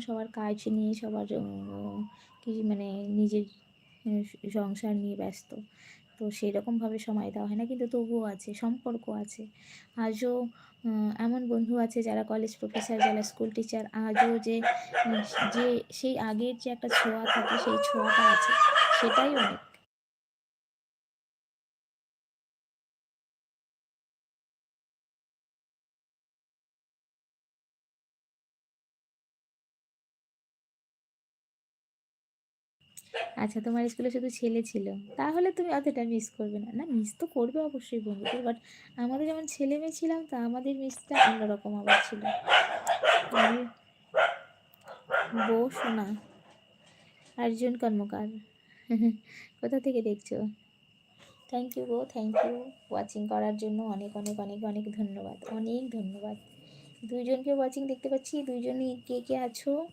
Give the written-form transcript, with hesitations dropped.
সবার কাজ নিয়ে সবার কি মানে নিজের সংসার নিয়ে ব্যস্ত, তো সেরকমভাবে সময় দেওয়া হয় না, কিন্তু তবুও আছে, সম্পর্ক আছে। আজও এমন বন্ধু আছে যারা কলেজ প্রফেসর, যারা স্কুল টিচার, আজও উম, যে সেই আগের যে একটা ছোঁয়া থাকে, সেই ছোঁয়াটা আছে, সেটাই অনেক। আচ্ছা, তোমার স্কুলে শুধু ছেলে ছিল, তাহলে তুমি অতটা মিস করবে না। না, মিস তো করবে অবশ্যই বন্ধুদের, বাট আমাদের যেমন ছেলে মেয়ে ছিলাম, তা আমাদের মিসটা অন্যরকম আবার ছিল। আমি বউ সোনা, অর্জুন কর্মকার। কোথা থেকে দেখছো? থ্যাংক ইউ গো, থ্যাংক ইউ ওয়াচিং করার জন্য। অনেক অনেক অনেক অনেক ধন্যবাদ, অনেক ধন্যবাদ। দুইজনকে ওয়াচিং দেখতে পাচ্ছি, দুইজনই কে কে আছো